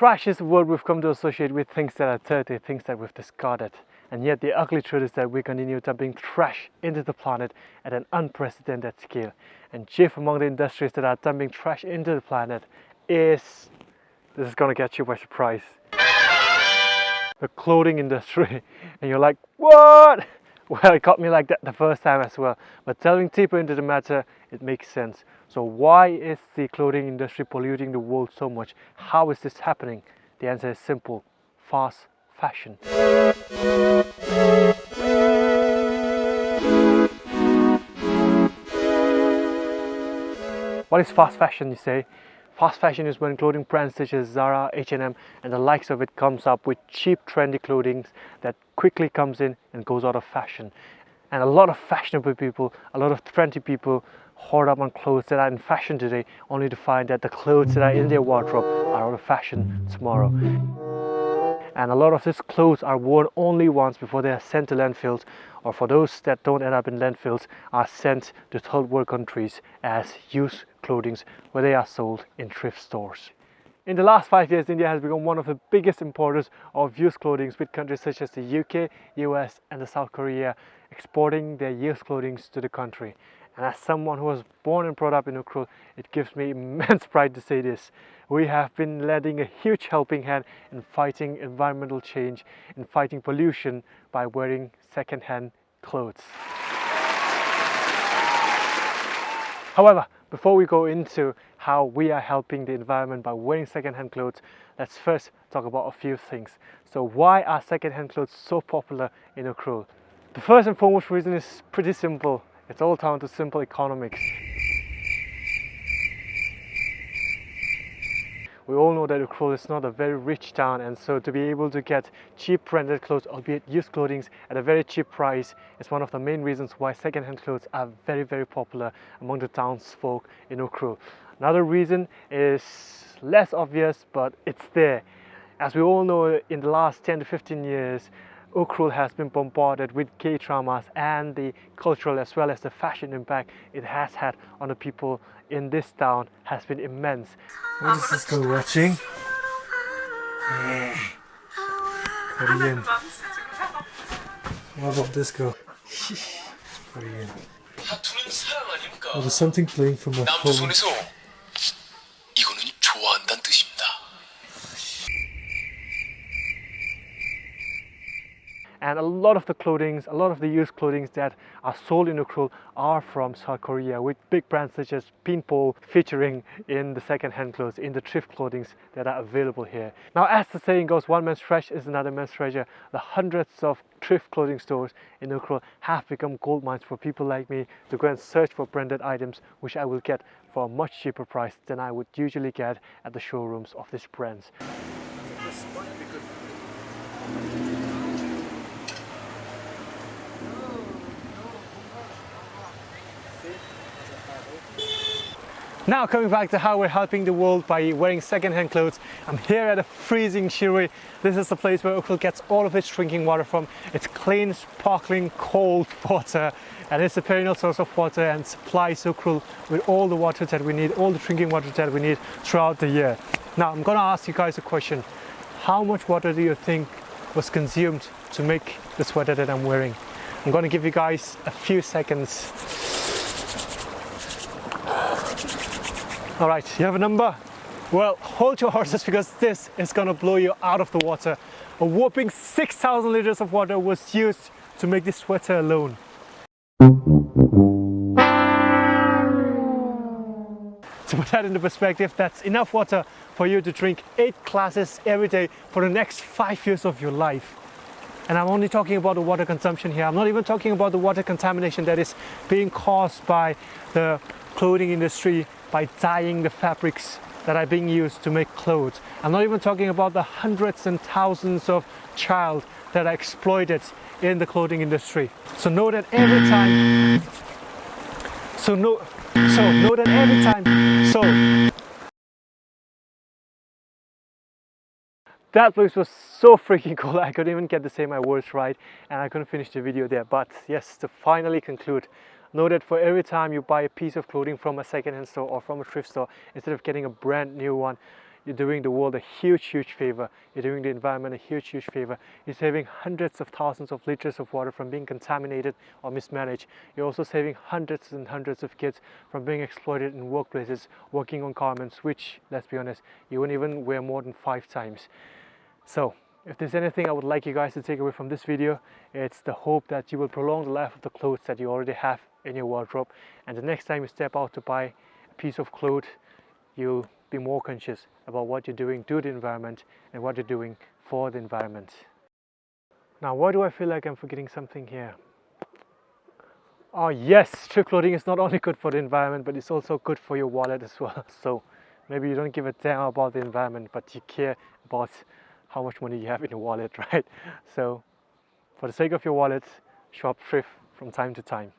Trash is a word we've come to associate with things that are dirty, things that we've discarded. And yet the ugly truth is that we continue dumping trash into the planet at an unprecedented scale. And chief among the industries that are dumping trash into the planet is, this is gonna catch you by surprise, the clothing industry. And you're like, what? Well, it caught me like that the first time as well. But delving deeper into the matter, it makes sense. So why is the clothing industry polluting the world so much? How is this happening? The answer is simple: fast fashion. What is fast fashion, you say? Fast fashion is when clothing brands such as Zara, H&M and the likes of it comes up with cheap trendy clothing that quickly comes in and goes out of fashion. And a lot of fashionable people, a lot of trendy people hoard up on clothes that are in fashion today, only to find that the clothes that are in their wardrobe are out of fashion tomorrow. And a lot of these clothes are worn only once before they are sent to landfills, or for those that don't end up in landfills, are sent to third world countries as used clothing where they are sold in thrift stores. In the last 5 years, India has become one of the biggest importers of used clothing, with countries such as the UK, US and the South Korea exporting their used clothing to the country. And as someone who was born and brought up in Ukhrul, it gives me immense pride to say this. We have been lending a huge helping hand in fighting environmental change, in fighting pollution by wearing second-hand clothes. However, before we go into how we are helping the environment by wearing second-hand clothes, let's first talk about a few things. So why are second-hand clothes so popular in Ukhrul? The first and foremost reason is pretty simple. It's all down to simple economics. We all know that Ukhrul is not a very rich town, and so to be able to get cheap branded clothes, albeit used clothing, at a very cheap price is one of the main reasons why second-hand clothes are very, very popular among the townsfolk in Ukhrul. Another reason is less obvious, but it's there. As we all know, in the last 10 to 15 years, Ukhrul has been bombarded with gay dramas, and the cultural as well as the fashion impact it has had on the people in this town has been immense. What is this girl watching? Korean. What about this girl? Korean. Oh, there's something playing from my phone. And a lot of the clothing, a lot of the used clothing that are sold in Ukhrul are from South Korea, with big brands such as Pinpo featuring in the second-hand clothes, in the thrift clothing that are available here. Now, as the saying goes, one man's trash is another man's treasure. The hundreds of thrift clothing stores in Ukhrul have become gold mines for people like me to go and search for branded items, which I will get for a much cheaper price than I would usually get at the showrooms of these brands. Now, coming back to how we're helping the world by wearing second-hand clothes, I'm here at a freezing Shirui. This is the place where Ukhrul gets all of its drinking water from. It's clean, sparkling, cold water, and it's a perennial source of water and supplies Ukhrul with all the water that we need, all the drinking water that we need throughout the year. Now, I'm gonna ask you guys a question. How much water do you think was consumed to make the sweater that I'm wearing? I'm gonna give you guys a few seconds. All right, you have a number? Well, hold your horses, because this is gonna blow you out of the water. A whopping 6,000 liters of water was used to make this sweater alone. To put that into perspective, that's enough water for you to drink 8 glasses every day for the next 5 years of your life. And I'm only talking about the water consumption here. I'm not even talking about the water contamination that is being caused by the clothing industry by dyeing the fabrics that are being used to make clothes. I'm not even talking about the hundreds and thousands of child that are exploited in the clothing industry. So know that every time that place was so freaking cool. I couldn't even get to say my words right, and I couldn't finish the video there. But yes, to finally conclude, know that for every time you buy a piece of clothing from a second-hand store or from a thrift store, instead of getting a brand new one, you're doing the world a huge favor. You're doing the environment a huge favor. You're saving hundreds of thousands of liters of water from being contaminated or mismanaged. You're also saving hundreds and hundreds of kids from being exploited in workplaces, working on garments, which, let's be honest, you won't even wear more than 5 times. So if there's anything I would like you guys to take away from this video, it's the hope that you will prolong the life of the clothes that you already have in your wardrobe, and the next time you step out to buy a piece of cloth, you'll be more conscious about what you're doing to the environment and what you're doing for the environment. Now, why do I feel like I'm forgetting something here? Oh yes, thrift clothing is not only good for the environment, but it's also good for your wallet as well. So maybe you don't give a damn about the environment, but you care about how much money you have in your wallet, right? So for the sake of your wallet, shop thrift from time to time.